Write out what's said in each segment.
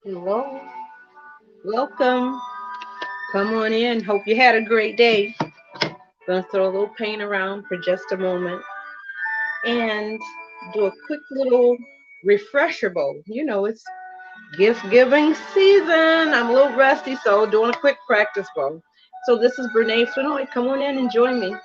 Hello, welcome. Come on in. Hope you had a great day. Gonna throw a little paint around for just a moment and do a quick little refresher bowl. It's gift giving season. I'm a little rusty, so doing a quick practice bowl. So this is Brene Flanoy. Come on in and join me.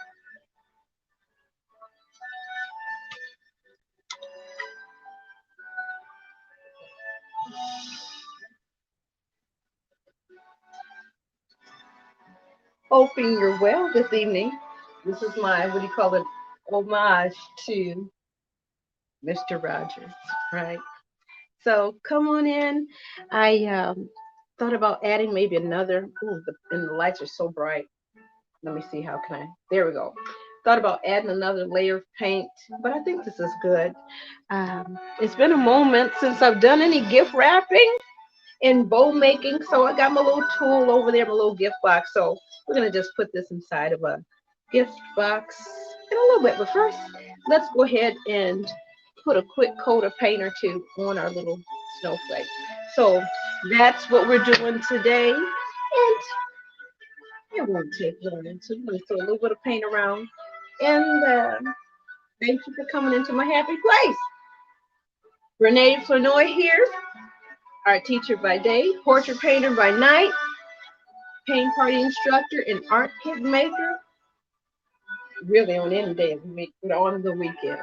Hoping you're well this evening. This is my, what do you call it, homage to Mr. Rogers, right? So come on in. I thought about adding maybe another. Ooh, and the lights are so bright. Let me see how can I. There we go. Thought about adding another layer of paint, but I think this is good. It's been a moment since I've done any gift wrapping and bow making, so I got my little tool over there, my little gift box. So we're gonna just put this inside of a gift box in a little bit. But first, let's go ahead and put a quick coat of paint or two on our little snowflake. So that's what we're doing today, and it won't take long. So I'm gonna throw a little bit of paint around, and thank you for coming into my happy place. Renee Flanoy here, art teacher by day, portrait painter by night, paint party instructor, and art kit maker, really on any day of the week, on the weekend.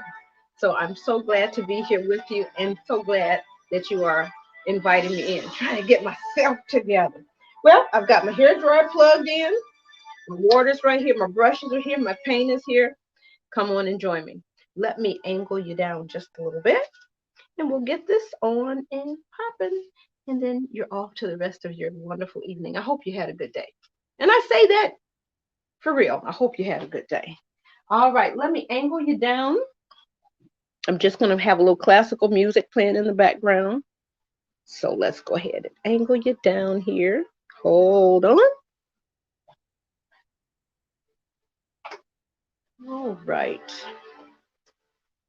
So I'm so glad to be here with you and so glad that you are inviting me in, trying to get myself together. Well, I've got my hair dryer plugged in, my water's right here, my brushes are here, my paint is here. Come on and join me. Let me angle you down just a little bit and we'll get this on and popping. And then you're off to the rest of your wonderful evening. I hope you had a good day. And I say that for real. I hope you had a good day. All right, let me angle you down. I'm just going to have a little classical music playing in the background. So let's go ahead and angle you down here. Hold on. All right.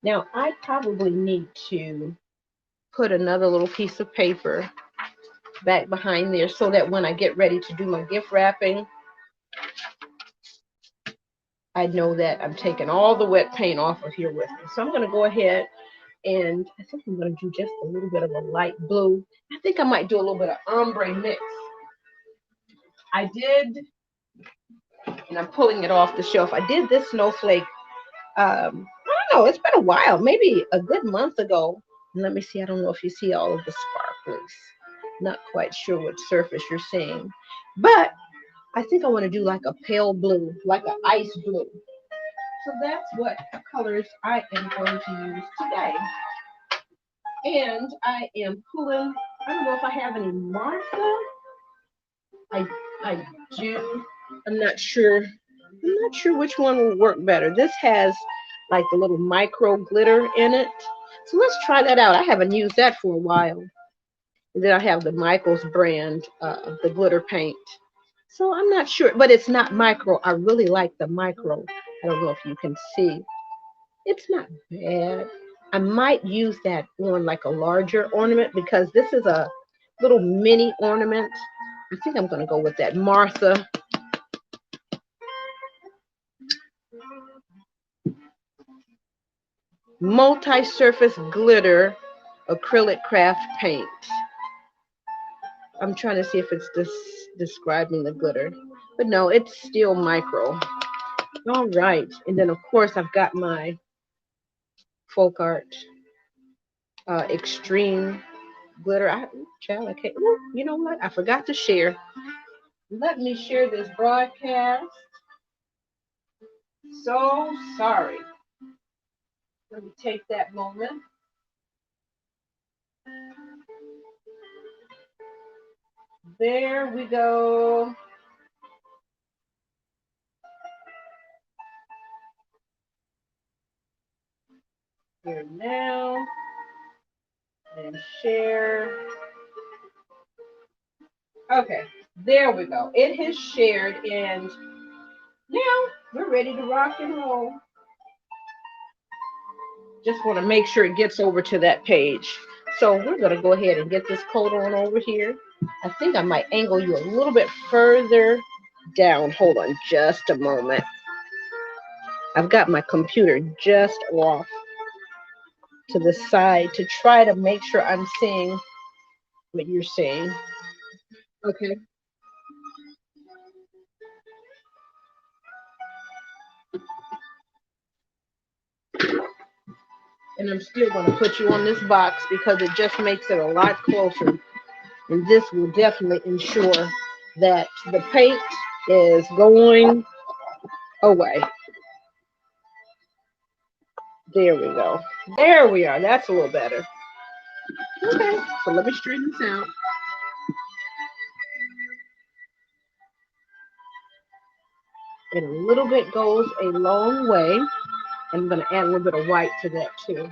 Now, I probably need to put another little piece of paper back behind there so that when I get ready to do my gift wrapping, I know that I'm taking all the wet paint off of here with me. So I'm going to go ahead and I think I'm going to do just a little bit of a light blue. I think I might do a little bit of ombre mix. I did, and I'm pulling it off the shelf. I did this snowflake, I don't know, it's been a while, maybe a good month ago. Let me see, I don't know if you see all of the sparkles. Not quite sure what surface you're seeing, but I think I want to do like a pale blue, like an ice blue. So that's what colors I am going to use today. And I am pulling, I don't know if I have any Martha. I I do. I'm not sure. I'm not sure which one will work better. This has like the little micro glitter in it. So let's try that out. I haven't used that for a while. And then I have the Michaels brand, the glitter paint. So I'm not sure, but it's not micro. I really like the micro. I don't know if you can see. It's not bad. I might use that on like a larger ornament because this is a little mini ornament. I think I'm going to go with that Martha multi-surface glitter acrylic craft paint. I'm trying to see if it's describing the glitter, but no, it's still micro. All right, and then of course I've got my folk art extreme glitter. Child, I can't. Ooh, you know what? I forgot to share. Let me share this broadcast. So sorry. Let me take that moment. There we go. Here now. And share. Okay, there we go. It has shared, and now we're ready to rock and roll. Just want to make sure it gets over to that page. So we're going to go ahead and get this coat on over here. I think I might angle you a little bit further down. Hold on just a moment. I've got my computer just off to the side to try to make sure I'm seeing what you're seeing. Okay. And I'm still going to put you on this box because it just makes it a lot closer. And this will definitely ensure that the paint is going away. There we go. There we are. That's a little better. Okay, so let me straighten this out. And a little bit goes a long way. I'm going to add a little bit of white to that too.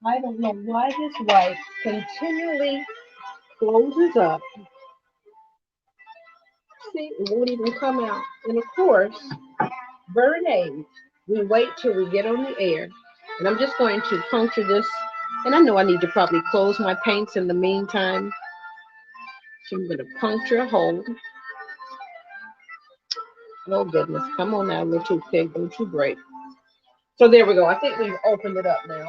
I don't know why this white continually closes up. See, it won't even come out. And of course, Bernade, we wait till we get on the air. And I'm just going to puncture this. And I know I need to probably close my paints in the meantime. So I'm going to puncture a hole. Oh goodness, come on now, little toothpick, don't you break. So there we go. I think we've opened it up now.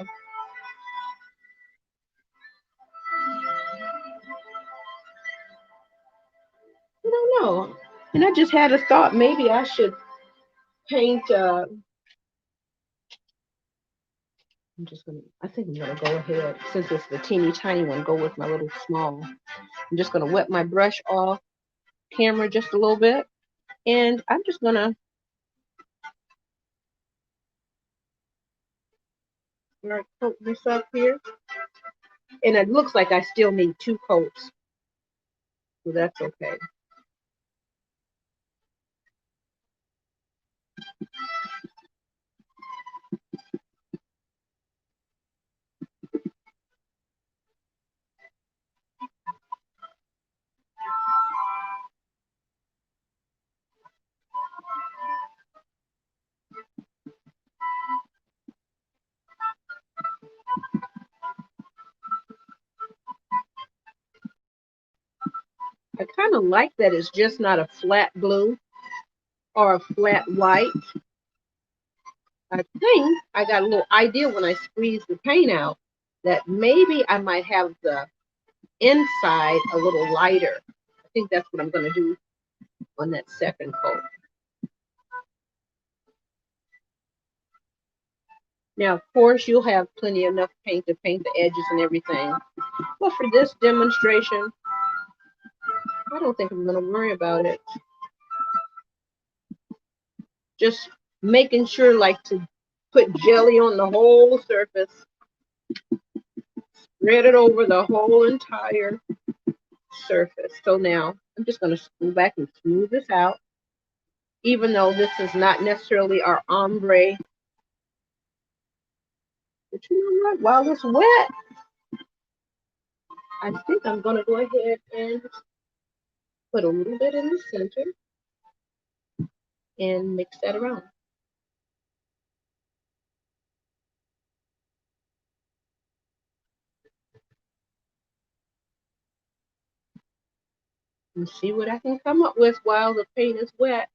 I don't know. And I just had a thought, maybe I should paint, I think I'm gonna go ahead, since it's the teeny tiny one, go with my little small. I'm just gonna wet my brush off camera just a little bit. And I'm just gonna coat this up here. And it looks like I still need 2 coats. So that's okay. I kind of like that it's just not a flat blue or a flat white. I think I got a little idea when I squeezed the paint out that maybe I might have the inside a little lighter. I think that's what I'm going to do on that second coat. Now, of course, you'll have plenty enough paint to paint the edges and everything. But for this demonstration, I don't think I'm going to worry about it. Just making sure, like, to put jelly on the whole surface. Spread it over the whole entire surface. So now I'm just going to go back and smooth this out. Even though this is not necessarily our ombre. But you know what? While it's wet, I think I'm going to go ahead and put a little bit in the center and mix that around. And see what I can come up with while the paint is wet.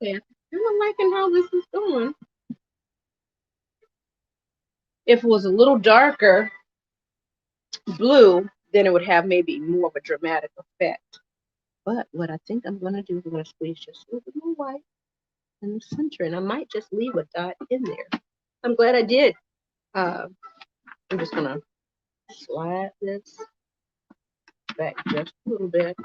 Okay, I'm liking how this is going. If it was a little darker blue, then it would have maybe more of a dramatic effect. But what I think I'm going to do is I'm going to squeeze just a little bit more white in the center, and I might just leave a dot in there. I'm glad I did. I'm just going to slide this back just a little bit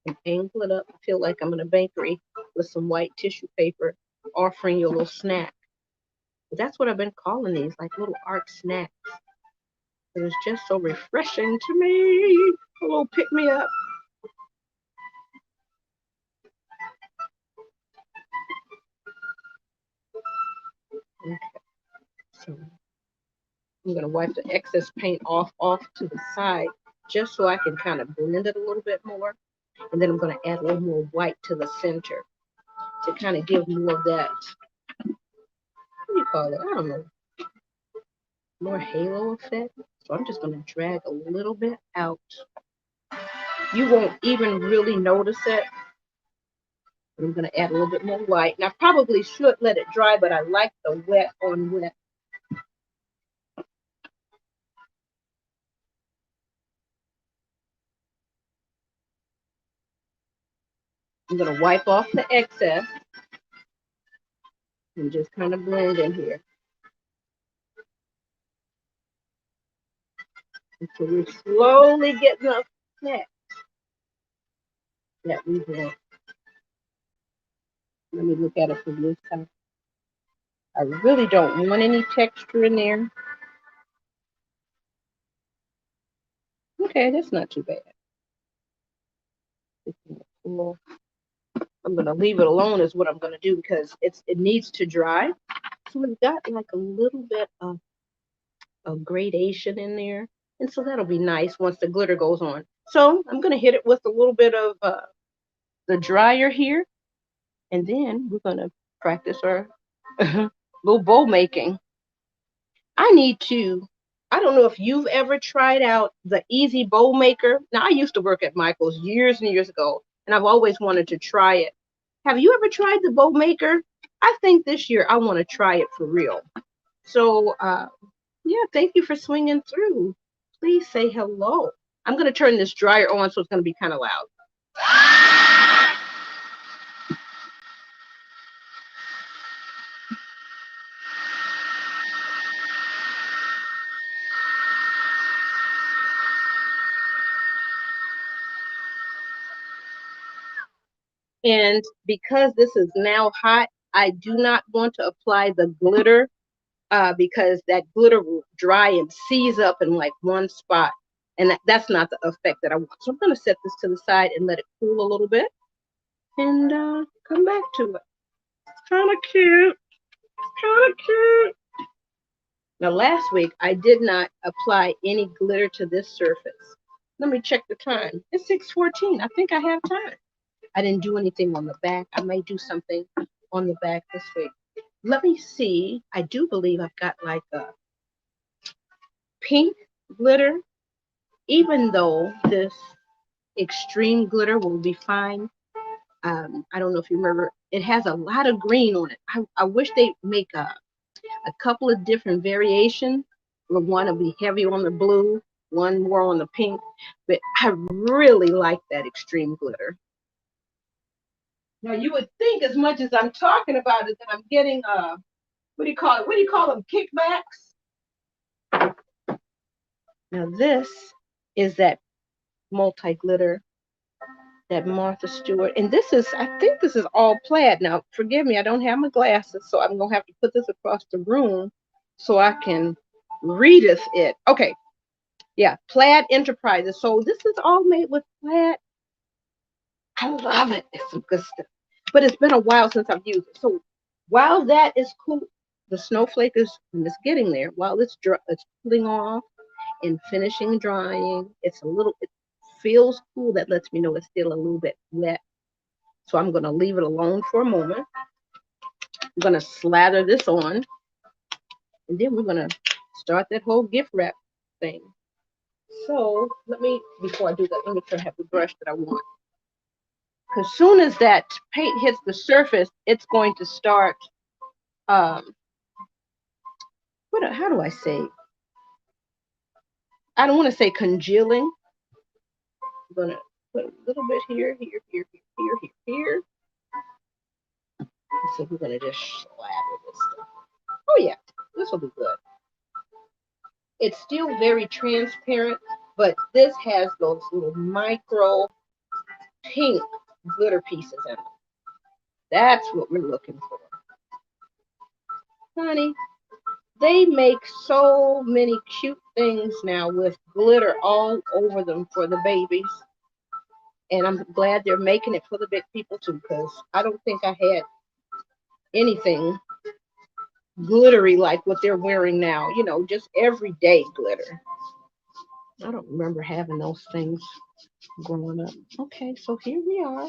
and angle it up. I feel like I'm in a bakery with some white tissue paper offering you a little snack. But that's what I've been calling these, like little art snacks. It was just so refreshing to me. A little pick me up. Okay. So I'm going to wipe the excess paint off to the side just so I can kind of blend it a little bit more. And then I'm going to add a little more white to the center to kind of give more of that, what do you call it? I don't know, more halo effect. So I'm just going to drag a little bit out. You won't even really notice it. I'm going to add a little bit more white. And I probably should let it dry, but I like the wet on wet. I'm going to wipe off the excess and just kind of blend in here. And so we're slowly getting the effect that we want. Let me look at it from this side. I really don't want any texture in there. Okay, that's not too bad. I'm going to leave it alone is what I'm going to do because it needs to dry. So we've got like a little bit of gradation in there. And so that'll be nice once the glitter goes on. So I'm going to hit it with a little bit of the dryer here. And then we're going to practice our little bow making. I don't know if you've ever tried out the Easy Bow Maker. Now, I used to work at Michael's years and years ago, and I've always wanted to try it. Have you ever tried the Bow Maker? I think this year I want to try it for real. So, yeah, thank you for swinging through. Please say hello. I'm going to turn this dryer on, so it's going to be kind of loud. And because this is now hot, I do not want to apply the glitter because that glitter will dry and seize up in like one spot. And that's not the effect that I want. So I'm going to set this to the side and let it cool a little bit and come back to it. It's kind of cute. Kind of cute. Now, last week, I did not apply any glitter to this surface. Let me check the time. It's 6:14. I think I have time. I didn't do anything on the back. I may do something on the back this week. Let me see. I do believe I've got like a pink glitter, even though this extreme glitter will be fine. I don't know if you remember, it has a lot of green on it. I wish they'd make a couple of different variations. One will be heavy on the blue, one more on the pink, but I really like that extreme glitter. Now you would think as much as I'm talking about it that I'm getting what do you call it? What do you call them? Kickbacks? Now this is that multi-glitter, that Martha Stewart. And this is, I think this is all plaid. Now, forgive me, I don't have my glasses, so I'm going to have to put this across the room so I can readeth it. Okay. Yeah, Plaid Enterprises. So this is all made with plaid. I love it. It's some good stuff. But it's been a while since I've used it. So while that is cool, the snowflake is, and it's getting there, while it's cooling off and finishing drying, it feels cool. That lets me know it's still a little bit wet. So I'm going to leave it alone for a moment. I'm going to slather this on. And then we're going to start that whole gift wrap thing. So before I do that, let me try to have the brush that I want. Because soon as that paint hits the surface, it's going to start, how do I say? I don't want to say congealing. I'm going to put a little bit here. So we're going to just slather this stuff. Oh yeah, this will be good. It's still very transparent, but this has those little micro pink glitter pieces in it. That's what we're looking for. Honey, they make so many cute things now with glitter all over them for the babies. And I'm glad they're making it for the big people too, because I don't think I had anything glittery like what they're wearing now, you know, just everyday glitter. I don't remember having those things growing up. Okay, so here we are.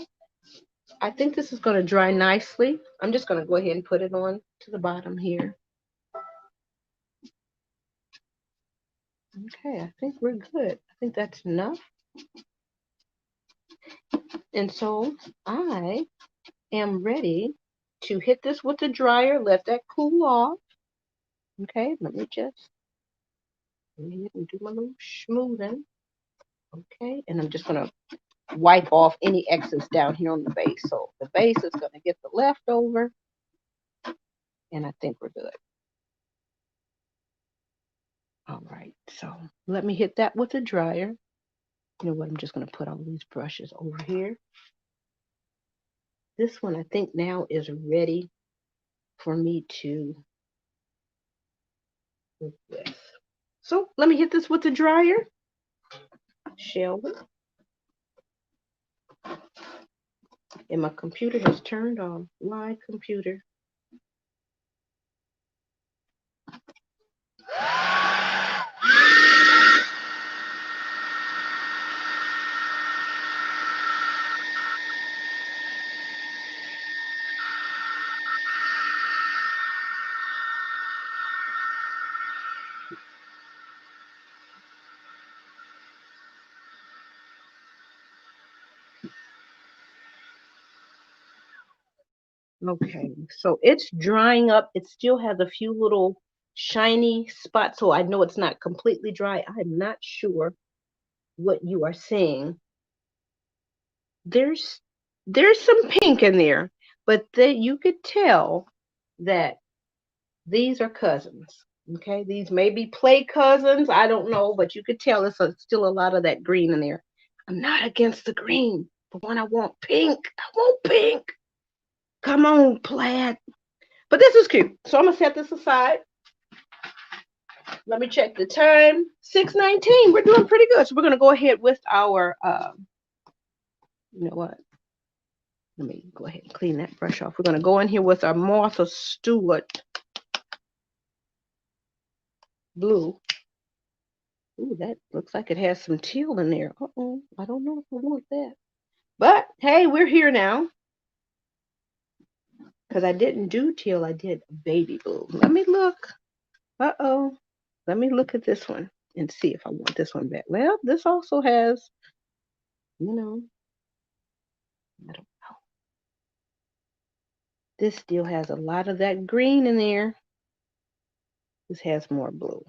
I think this is going to dry nicely. I'm just going to go ahead and put it on to the bottom here. Okay, I think we're good. I think that's enough. And so I am ready to hit this with the dryer, let that cool off. Okay, let me just go ahead and do my little smoothing. Okay, and I'm just going to wipe off any excess down here on the base. So the base is going to get the leftover, and I think we're good. All right, so let me hit that with a dryer. You know what, I'm just going to put all these brushes over here. This one I think now is ready for me to work with. So let me hit this with the dryer, shall we? And my computer has turned on. My computer. Okay, so it's drying up. It still has a few little shiny spots, so I know it's not completely dry. I'm not sure what you are seeing. There's some pink in there, but you could tell that these are cousins. Okay, these may be play cousins. I don't know, but you could tell there's still a lot of that green in there. I'm not against the green, but when I want pink, I want pink. Come on, plaid. But this is cute. So I'm gonna set this aside. Let me check the time. 6:19. We're doing pretty good. So we're gonna go ahead with our. You know what? Let me go ahead and clean that brush off. We're gonna go in here with our Martha Stewart blue. Ooh, that looks like it has some teal in there. Uh-oh, I don't know if I want that. But hey, we're here now. Because I didn't do teal, I did baby blue. Let me look. Uh-oh. Let me look at this one and see if I want this one back. Well, this also has, you know, I don't know. This still has a lot of that green in there. This has more blue.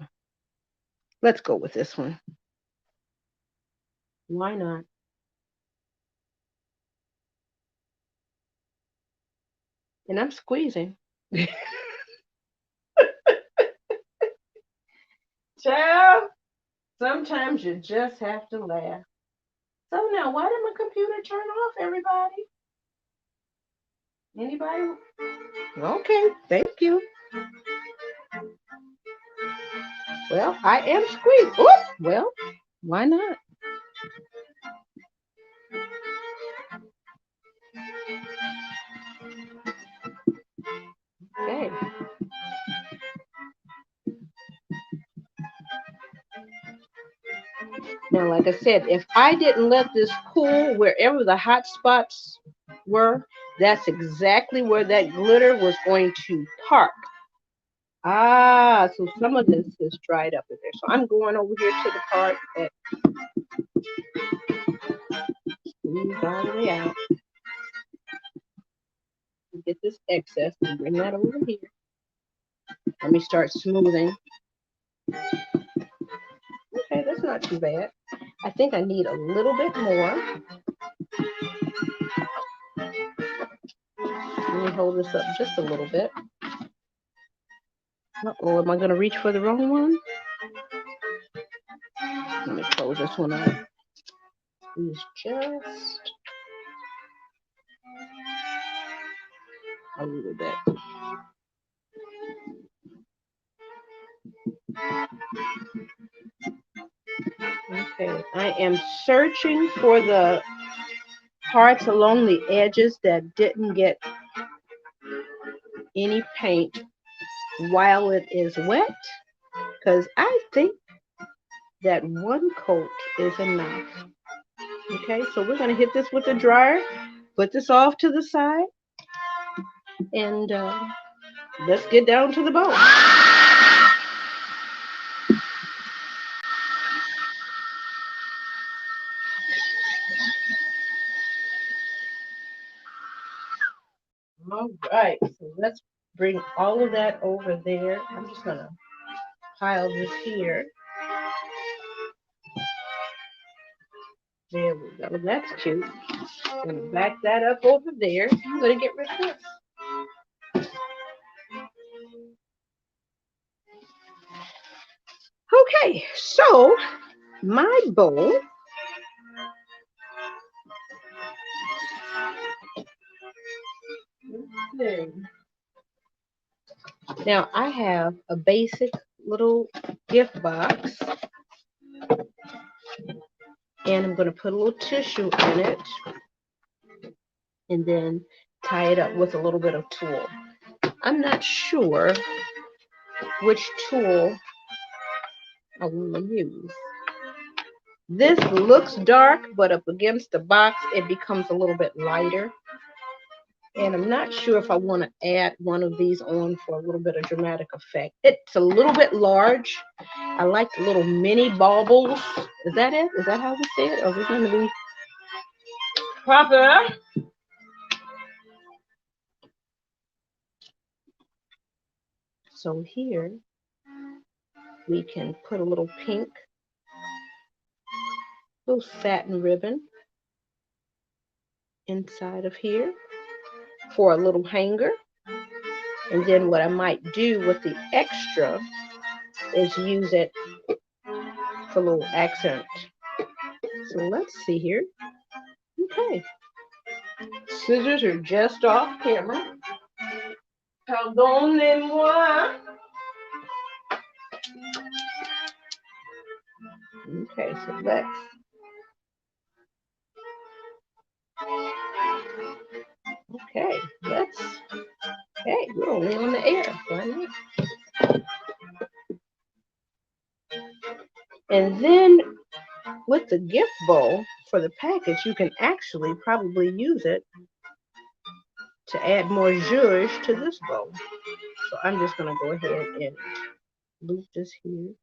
Let's go with this one. Why not? And I'm squeezing. Child, sometimes you just have to laugh. So now, why did my computer turn off, everybody? Anybody? Okay, thank you. Well, I am squeezed. Oops. Well, why not? Okay. Now, like I said, if I didn't let this cool wherever the hot spots were, that's exactly where that glitter was going to park. Ah, so some of this is dried up in there. So I'm going over here to the part that squeezed all the way out. Get this excess and bring that over here. Let me start smoothing. Okay, that's not too bad. I think I need a little bit more. Let me hold this up just a little bit. Uh-oh, am I going to reach for the wrong one? Let me close this one out. Squeeze just a little bit. Okay, I am searching for the parts along the edges that didn't get any paint while it is wet, because I think that one coat is enough. Okay, so we're going to hit this with the dryer, put this off to the side, and let's get down to the bone. All right, so let's bring all of that over there. I'm just going to pile this here. There we go. That's cute. I'm going to back that up over there. I'm going to get rid of this. Okay, so my bowl now I have a basic little gift box, and I'm going to put a little tissue in it and then tie it up with a little bit of tulle. I'm not sure which tulle I want to use. This looks dark, but up against the box, it becomes a little bit lighter. And I'm not sure if I want to add one of these on for a little bit of dramatic effect. It's a little bit large. I like the little mini baubles. Is that it? Is that how we say it? Or are we going to be proper? So here we can put a little pink, little satin ribbon inside of here for a little hanger. And then what I might do with the extra is use it for a little accent. So let's see here. Okay. Scissors are just off camera. Pardonnez-moi. Okay, so let's. Okay, let's. Hey, we're only on the air. Why not? And then with the gift bowl for the package, you can actually probably use it to add more zhuzh to this bowl. So I'm just going to go ahead and loop this here.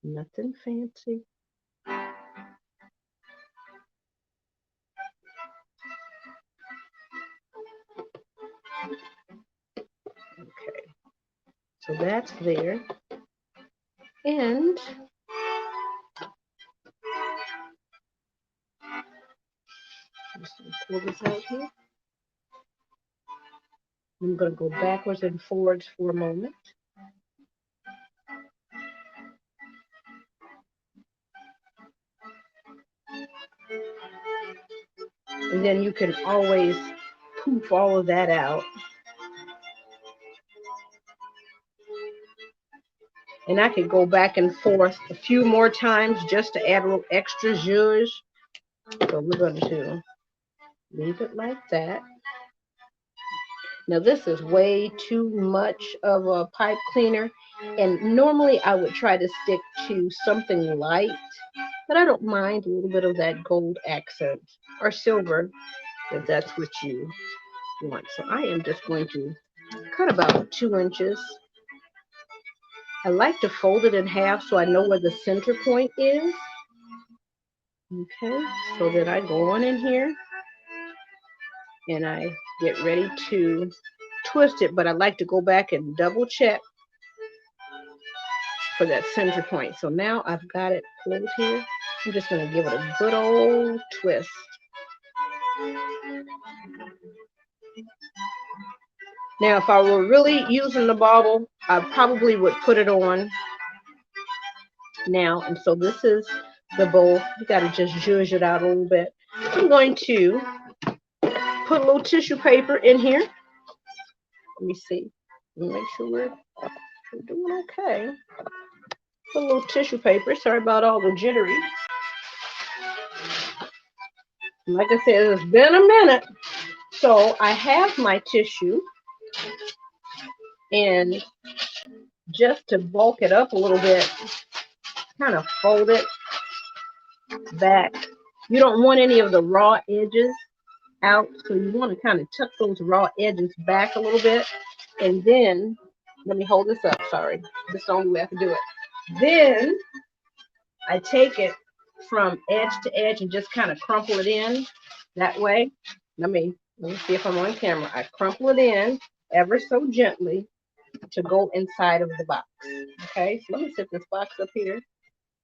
Nothing fancy. Okay, so that's there. And just pull this out here. I'm going to go backwards and forwards for a moment. And then you can always poof all of that out. And I could go back and forth a few more times just to add a little extra zhuzh. So we're going to leave it like that. Now this is way too much of a pipe cleaner. And normally I would try to stick to something light. But I don't mind a little bit of that gold accent or silver if that's what you want. So I am just going to cut about 2 inches. I like to fold it in half so I know where the center point is. Okay, so then I go on in here and I get ready to twist it, but I like to go back and double check for that center point. So now I've got it pulled here. I'm just going to give it a good old twist. Now, if I were really using the bauble, I probably would put it on now. And so this is the bowl. You got to just zhuzh it out a little bit. I'm going to put a little tissue paper in here. Let me see. Make sure we're doing okay. Put a little tissue paper. Sorry about all the jittery. Like I said, it's been a minute. So I have my tissue. And just to bulk it up a little bit, kind of fold it back. You don't want any of the raw edges out, so you want to kind of tuck those raw edges back a little bit. And then, let me hold this up, sorry. This is the only way I can do it. Then I take it from edge to edge and just kind of crumple it in that way. Let me see if I'm on camera. I crumple it in ever so gently to go inside of the box. Okay, so let me set this box up here.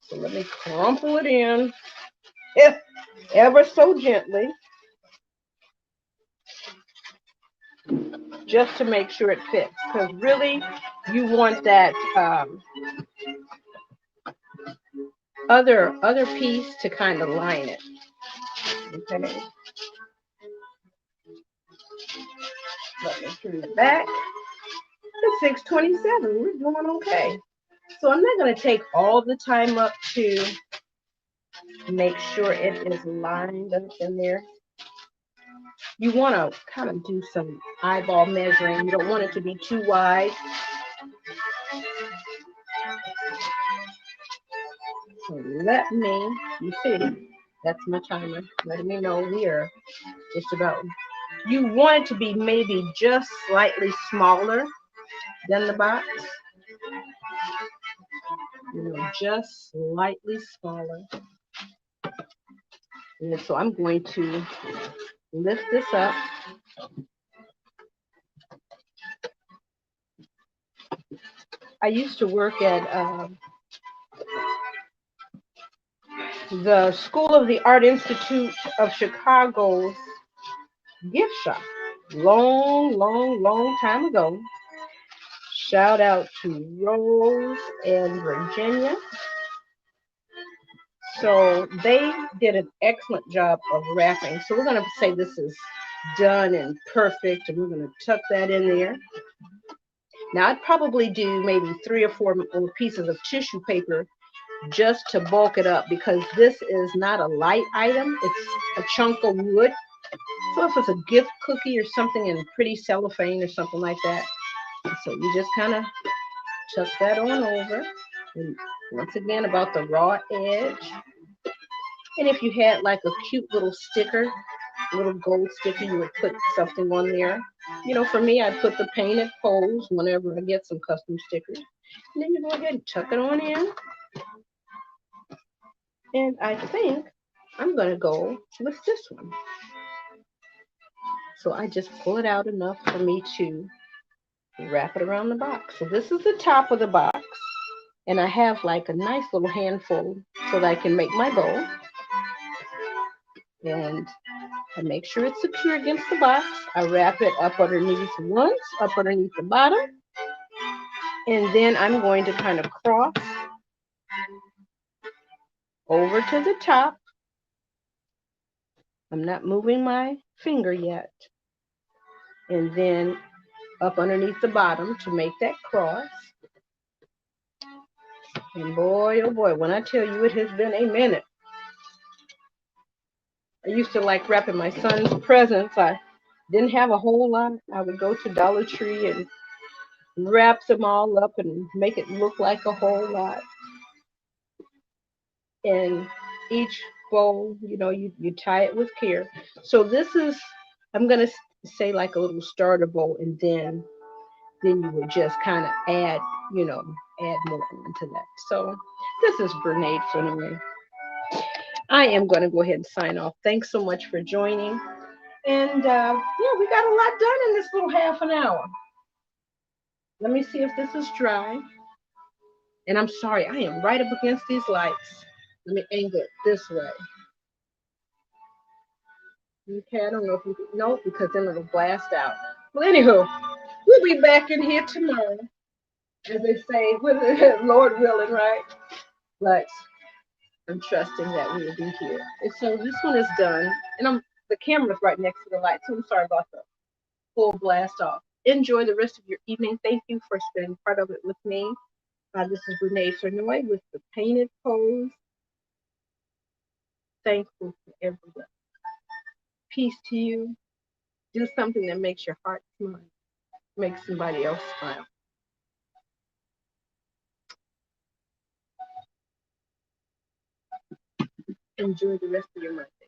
So let me crumple it in ever so gently, just to make sure it fits. Because really, you want that other piece to kind of line it. Okay. Let me turn it back. It's 6:27. We're doing okay. So I'm not going to take all the time up to make sure it is lined up in there. You want to kind of do some eyeball measuring. You don't want it to be too wide. So let me, you see, that's my timer, letting me know we are just about, you want it to be maybe just slightly smaller than the box. Just slightly smaller. And so I'm going to lift this up. I used to work at the School of the Art Institute of Chicago's gift shop. Long time ago. Shout out to Rose and Virginia. So they did an excellent job of wrapping. So we're going to say this is done and perfect, and we're going to tuck that in there. Now I'd probably do maybe 3 or 4 more pieces of tissue paper just to bulk it up, because this is not a light item. It's a chunk of wood. So if it's a gift cookie or something in pretty cellophane or something like that, so you just kind of tuck that on over. And once again, about the raw edge. And if you had like a cute little sticker, little gold sticker, you would put something on there. For me, I put the painted pose whenever I get some custom stickers. And then you go ahead and tuck it on in. And I think I'm going to go with this one. So I just pull it out enough for me to wrap it around the box. So this is the top of the box. And I have like a nice little handful so that I can make my bow. And I make sure it's secure against the box. I wrap it up underneath once, up underneath the bottom. And then I'm going to kind of cross over to the top. I'm not moving my finger yet. And then up underneath the bottom to make that cross. And boy, oh boy, when I tell you it has been a minute. I used to like wrapping my son's presents. I didn't have a whole lot. I would go to Dollar Tree and wrap them all up and make it look like a whole lot. And each bowl, you tie it with care. So this is, I'm going to say like a little starter bowl, and then you would just kind of add more into that. So this is Brene. So anyway, I am going to go ahead and sign off. Thanks so much for joining. And yeah, we got a lot done in this little half an hour. Let me see if this is dry. And I'm sorry, I am right up against these lights. Let me angle it this way. Okay, I don't know if you can, no, because then it'll blast out. Well, anywho, we'll be back in here tomorrow, as they say, with Lord willing, right? But I'm trusting that we will be here. And so this one is done, and the camera's right next to the light, so I'm sorry about the full blast off. Enjoy the rest of your evening. Thank you for spending part of it with me. This is Brene Sonoy with the Painted Pose. Thankful for everyone. Peace to you. Do something that makes your heart smile, makes somebody else smile. Enjoy the rest of your Monday.